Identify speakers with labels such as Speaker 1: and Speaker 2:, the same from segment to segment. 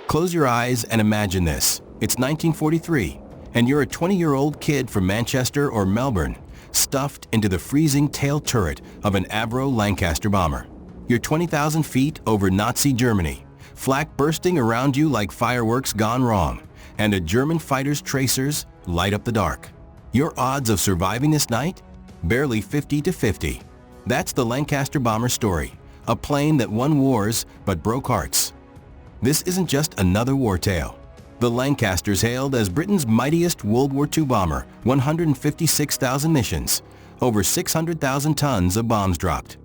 Speaker 1: Close your eyes and imagine this. It's 1943, and you're a 20-year-old kid from Manchester or Melbourne, stuffed into the freezing tail turret of an Avro Lancaster bomber. You're 20,000 feet over Nazi Germany, flak bursting around you like fireworks gone wrong, and a German fighter's tracers light up the dark. Your odds of surviving this night? Barely 50-50. That's the Lancaster Bomber story, a plane that won wars but broke hearts. This isn't just another war tale. The Lancaster's hailed as Britain's mightiest World War II bomber, 156,000 missions, over 600,000 tons of bombs dropped.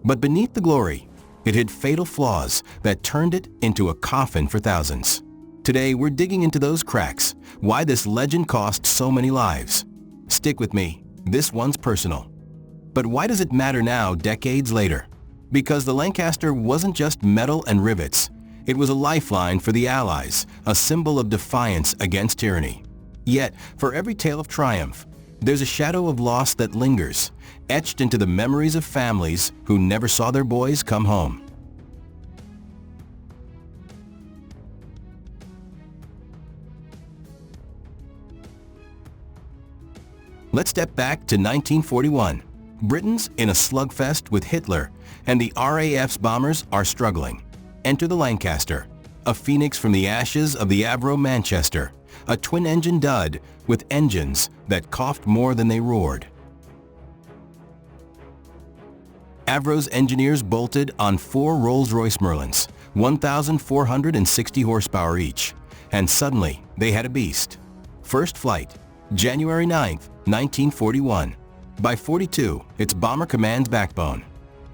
Speaker 1: But beneath the glory, it hid fatal flaws that turned it into a coffin for thousands. Today, we're digging into those cracks, why this legend cost so many lives. Stick with me, this one's personal. But why does it matter now, decades later? Because the Lancaster wasn't just metal and rivets. It was a lifeline for the Allies, a symbol of defiance against tyranny. Yet, for every tale of triumph, there's a shadow of loss that lingers, etched into the memories of families who never saw their boys come home. Let's step back to 1941. Britain's in a slugfest with Hitler, and the RAF's bombers are struggling. Enter the Lancaster, a phoenix from the ashes of the Avro Manchester, a twin-engine dud with engines that coughed more than they roared. Avro's engineers bolted on 4 Rolls-Royce Merlins, 1,460 horsepower each, and suddenly they had a beast. First flight, January 9th, 1941. By 42, it's Bomber Command's backbone.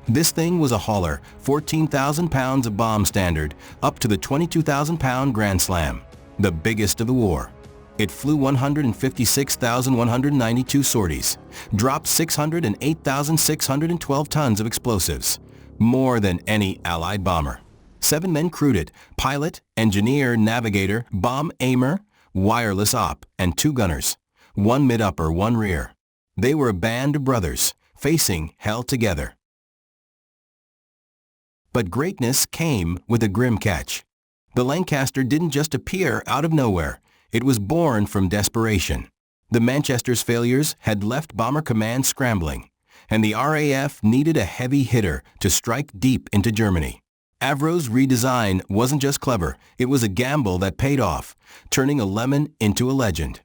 Speaker 1: This thing was a hauler, 14,000 pounds of bomb standard, up to the 22,000-pound Grand Slam, the biggest of the war. It flew 156,192 sorties, dropped 608,612 tons of explosives, more than any Allied bomber. 7 men crewed it: pilot, engineer, navigator, bomb aimer, wireless op, and 2 gunners, 1 mid-upper, 1 rear. They were a band of brothers, facing hell together. But greatness came with a grim catch. The Lancaster didn't just appear out of nowhere. It was born from desperation. The Manchester's failures had left Bomber Command scrambling, and the RAF needed a heavy hitter to strike deep into Germany. Avro's redesign wasn't just clever, it was a gamble that paid off, turning a lemon into a legend.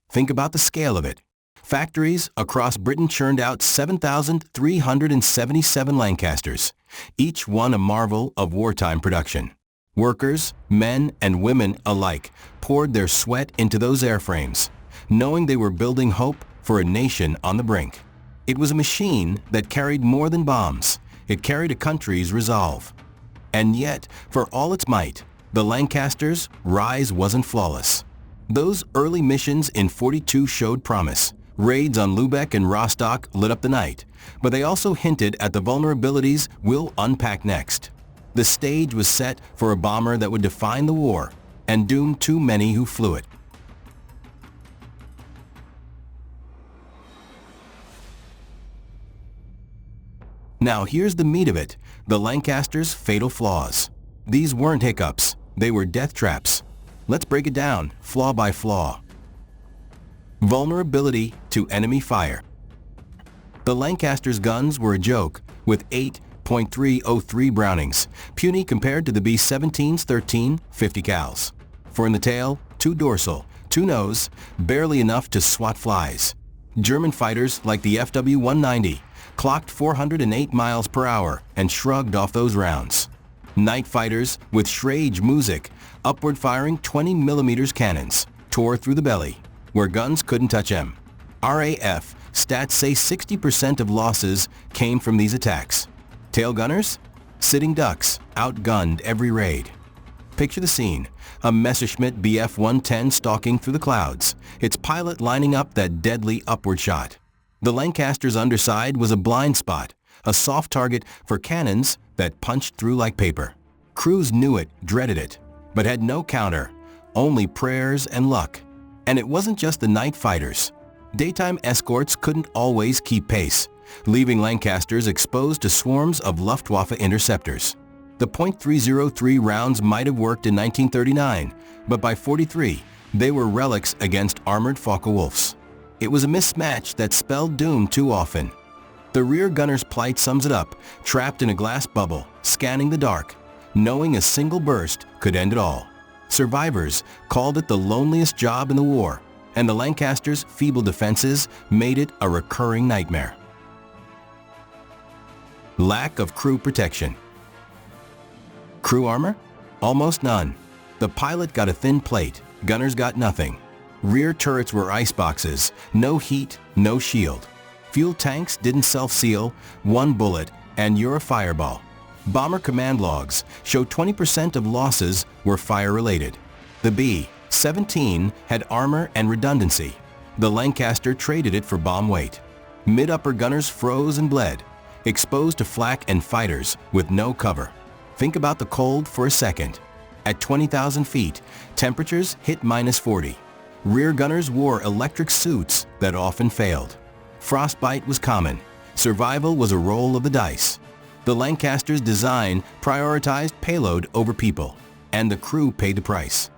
Speaker 1: Think about the scale of it. Factories across Britain churned out 7,377 Lancasters, each one a marvel of wartime production. Workers, men and women alike, poured their sweat into those airframes, knowing they were building hope for a nation on the brink. It was a machine that carried more than bombs. It carried a country's resolve. And yet, for all its might, the Lancaster's rise wasn't flawless. Those early missions in 42 showed promise. Raids on Lübeck and Rostock lit up the night, but they also hinted at the vulnerabilities we'll unpack next. The stage was set for a bomber that would define the war and doom too many who flew it. Now here's the meat of it, the Lancaster's fatal flaws. These weren't hiccups, they were death traps. Let's break it down, flaw by flaw. Vulnerability to enemy fire. The Lancaster's guns were a joke, with 8.303 Brownings, puny compared to the B-17's 13 50 cals. 4 in the tail, 2 dorsal, 2 nose, barely enough to swat flies. German fighters like the WWII clocked 408 miles per hour and shrugged off those rounds. Night fighters with Schrage music, upward-firing 20mm cannons, tore through the belly, where guns couldn't touch them. RAF stats say 60% of losses came from these attacks. Tail gunners? Sitting ducks, outgunned every raid. Picture the scene, a Messerschmitt Bf-110 stalking through the clouds, its pilot lining up that deadly upward shot. The Lancaster's underside was a blind spot, a soft target for cannons that punched through like paper. Crews knew it, dreaded it, but had no counter, only prayers and luck. And it wasn't just the night fighters. Daytime escorts couldn't always keep pace, leaving Lancasters exposed to swarms of Luftwaffe interceptors. The .303 rounds might have worked in 1939, but by 43, they were relics against armored Focke-Wulfs. It was a mismatch that spelled doom too often. The rear gunner's plight sums it up, trapped in a glass bubble, scanning the dark, knowing a single burst could end it all. Survivors called it the loneliest job in the war, and the Lancaster's feeble defenses made it a recurring nightmare. Lack of crew protection. Crew armor? Almost none. The pilot got a thin plate, gunners got nothing. Rear turrets were iceboxes, no heat, no shield. Fuel tanks didn't self-seal, one bullet, and you're a fireball. Bomber command logs show 20% of losses were fire-related. The B-17 had armor and redundancy. The Lancaster traded it for bomb weight. Mid-upper gunners froze and bled, exposed to flak and fighters with no cover. Think about the cold for a second. At 20,000 feet, temperatures hit -40. Rear gunners wore electric suits that often failed. Frostbite was common. Survival was a roll of the dice. The Lancaster's design prioritized payload over people, and the crew paid the price.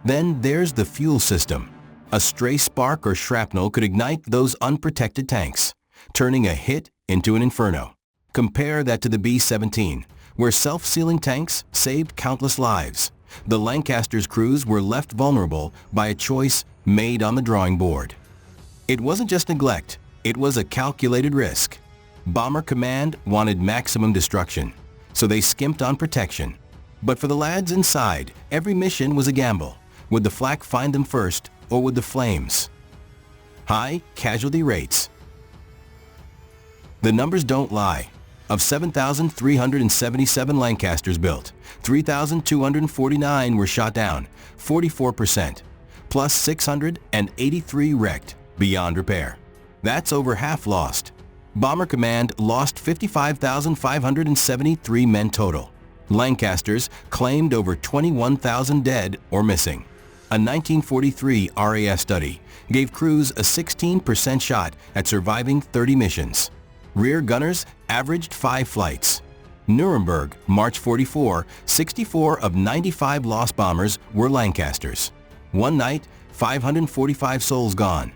Speaker 1: Then there's the fuel system. A stray spark or shrapnel could ignite those unprotected tanks, turning a hit into an inferno. Compare that to the B-17, where self-sealing tanks saved countless lives. The Lancaster's crews were left vulnerable by a choice made on the drawing board. It wasn't just neglect, it was a calculated risk. Bomber Command wanted maximum destruction, so they skimped on protection. But for the lads inside, every mission was a gamble. Would the flak find them first, or would the flames? High casualty rates. The numbers don't lie. Of 7,377 Lancasters built, 3,249 were shot down, 44%, plus 683 wrecked beyond repair. That's over half lost. Bomber Command lost 55,573 men total. Lancasters claimed over 21,000 dead or missing. A 1943 RAF study gave crews a 16% shot at surviving 30 missions. Rear gunners averaged 5 flights. Nuremberg, March 44, 64 of 95 lost bombers were Lancasters. One night, 545 souls gone.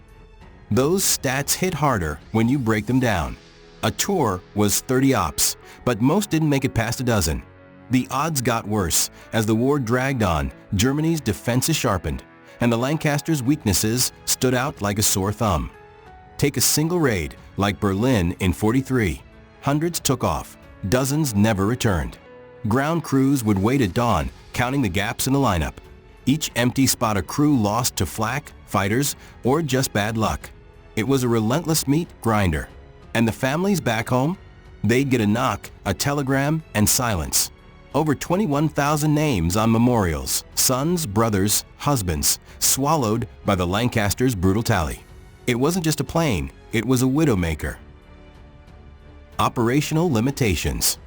Speaker 1: Those stats hit harder when you break them down. A tour was 30 ops, but most didn't make it past a dozen. The odds got worse as the war dragged on. Germany's defenses sharpened, and the Lancasters' weaknesses stood out like a sore thumb. Take a single raid like Berlin in 43. Hundreds took off, dozens never returned. Ground crews would wait at dawn, counting the gaps in the lineup. Each empty spot a crew lost to flak, fighters, or just bad luck. It was a relentless meat grinder. And the families back home? They'd get a knock, a telegram, and silence. Over 21,000 names on memorials, sons, brothers, husbands, swallowed by the Lancaster's brutal tally. It wasn't just a plane, it was a widowmaker. Operational limitations.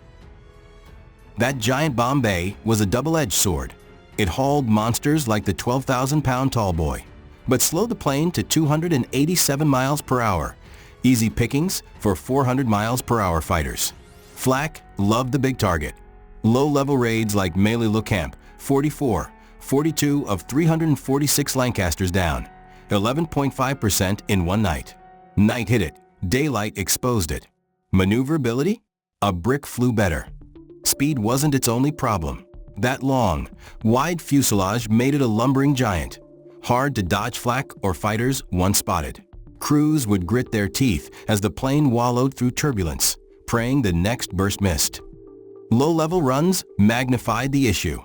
Speaker 1: That giant bomb bay was a double-edged sword. It hauled monsters like the 12,000-pound tall boy, but slowed the plane to 287 miles per hour. Easy pickings for 400 miles per hour fighters. Flak loved the big target. Low-level raids like Melbourne, 44, 42 of 346 Lancasters down, 11.5% in one night. Night hit it, daylight exposed it. Maneuverability? A brick flew better. Speed wasn't its only problem. That long, wide fuselage made it a lumbering giant. Hard to dodge flak or fighters once spotted. Crews would grit their teeth as the plane wallowed through turbulence, praying the next burst missed. Low-level runs magnified the issue.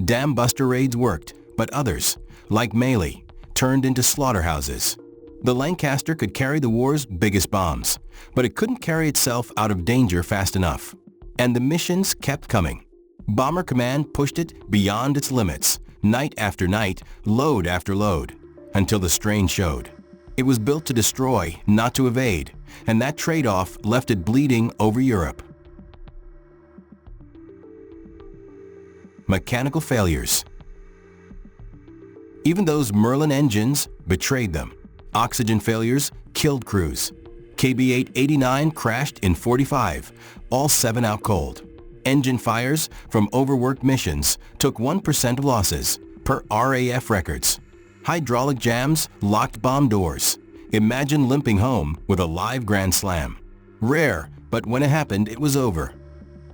Speaker 1: Dam buster raids worked, but others, like Melee, turned into slaughterhouses. The Lancaster could carry the war's biggest bombs, but it couldn't carry itself out of danger fast enough. And the missions kept coming. Bomber Command pushed it beyond its limits, night after night, load after load, until the strain showed. It was built to destroy, not to evade, and that trade-off left it bleeding over Europe. Mechanical failures. Even those Merlin engines betrayed them. Oxygen failures killed crews. KB-889 crashed in 45, all 7 out cold. engine fires from overworked missions took 1% of losses, per RAF records. Hydraulic jams locked bomb doors. Imagine limping home with a live Grand Slam. Rare, but when it happened, it was over.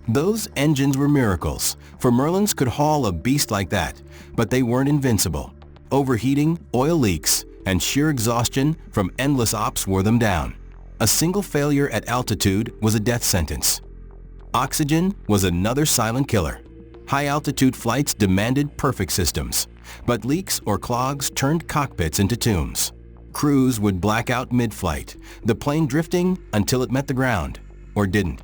Speaker 1: Those engines were miracles, for Merlins could haul a beast like that, but they weren't invincible. Overheating, oil leaks, and sheer exhaustion from endless ops wore them down. A single failure at altitude was a death sentence. Oxygen was another silent killer. High-altitude flights demanded perfect systems, but leaks or clogs turned cockpits into tombs. Crews would black out mid-flight, the plane drifting until it met the ground, or didn't.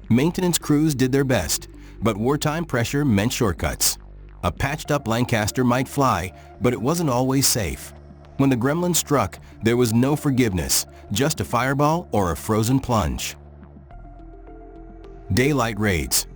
Speaker 1: Maintenance crews did their best, but wartime pressure meant shortcuts. A patched-up Lancaster might fly, but it wasn't always safe. When the gremlin struck, there was no forgiveness, just a fireball or a frozen plunge. Daylight raids.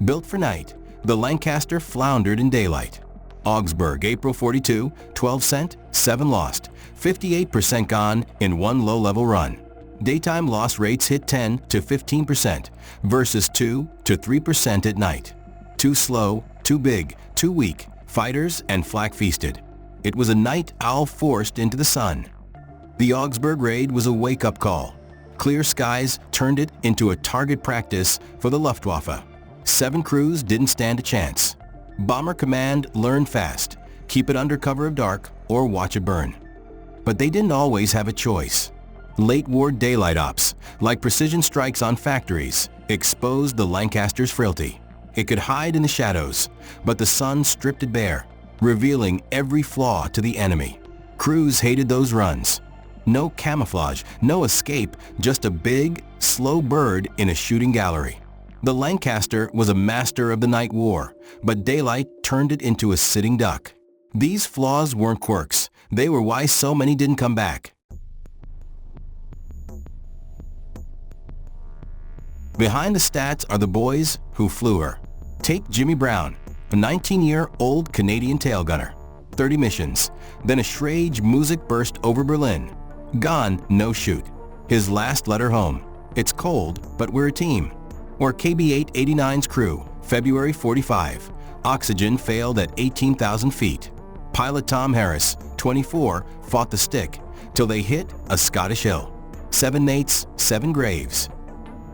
Speaker 1: Built for night, the Lancaster floundered in daylight. Augsburg, April 42, 12 sent, 7 lost, 58% gone in one low-level run. Daytime loss rates hit 10 to 15% versus 2 to 3% at night. Too slow, too big, too weak, fighters and flak feasted. It was a night owl forced into the sun. The Augsburg raid was a wake-up call. Clear skies turned it into a target practice for the Luftwaffe. 7 crews didn't stand a chance. Bomber Command learned fast, keep it under cover of dark or watch it burn. But they didn't always have a choice. Late war daylight ops, like precision strikes on factories, exposed the Lancaster's frailty. It could hide in the shadows, but the sun stripped it bare, revealing every flaw to the enemy. Crews hated those runs. No camouflage, no escape, just a big, slow bird in a shooting gallery. The Lancaster was a master of the night war, but daylight turned it into a sitting duck. These flaws weren't quirks. They were why so many didn't come back. Behind the stats are the boys who flew her. Take Jimmy Brown, a 19-year-old Canadian tail gunner. 30 missions, then a Schrage music burst over Berlin. Gone, no shoot. His last letter home. It's cold, but we're a team. Or KB-889's crew, February 45. Oxygen failed at 18,000 feet. Pilot Tom Harris, 24, fought the stick till they hit a Scottish hill. 7 mates, 7 graves.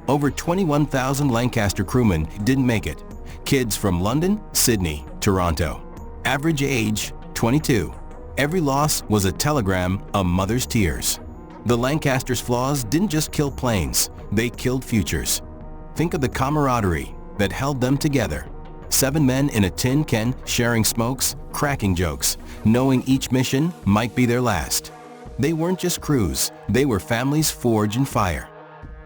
Speaker 1: Over 21,000 Lancaster crewmen didn't make it. Kids from London, Sydney, Toronto. Average age, 22. Every loss was a telegram, a mother's tears. The Lancaster's flaws didn't just kill planes, they killed futures. Think of the camaraderie that held them together. 7 men in a tin can sharing smokes, cracking jokes, knowing each mission might be their last. They weren't just crews, they were families forged in fire.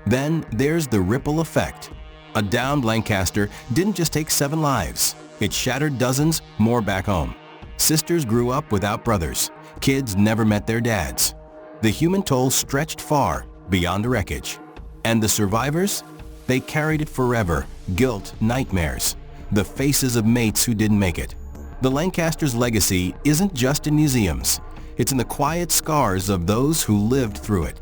Speaker 1: Then there's the ripple effect. A downed Lancaster didn't just take 7 lives, it shattered dozens more back home. Sisters grew up without brothers, kids never met their dads. The human toll stretched far beyond the wreckage. And the survivors? They carried it forever, guilt, nightmares, the faces of mates who didn't make it. The Lancaster's legacy isn't just in museums, it's in the quiet scars of those who lived through it.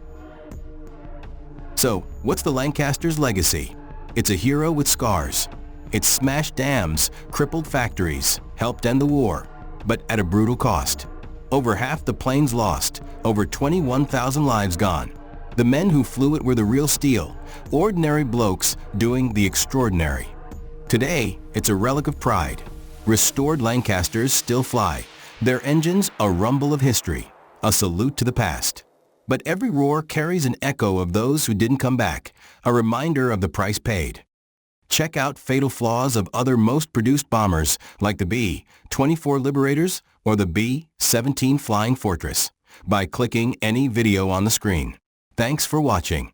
Speaker 1: So, what's the Lancaster's legacy? It's a hero with scars. It smashed dams, crippled factories, helped end the war, but at a brutal cost. Over half the planes lost, over 21,000 lives gone. The men who flew it were the real steel, ordinary blokes doing the extraordinary. Today, it's a relic of pride. Restored Lancasters still fly, their engines a rumble of history, a salute to the past. But every roar carries an echo of those who didn't come back, a reminder of the price paid. Check out fatal flaws of other most produced bombers like the B-24 Liberators or the B-17 Flying Fortress by clicking any video on the screen. Thanks for watching.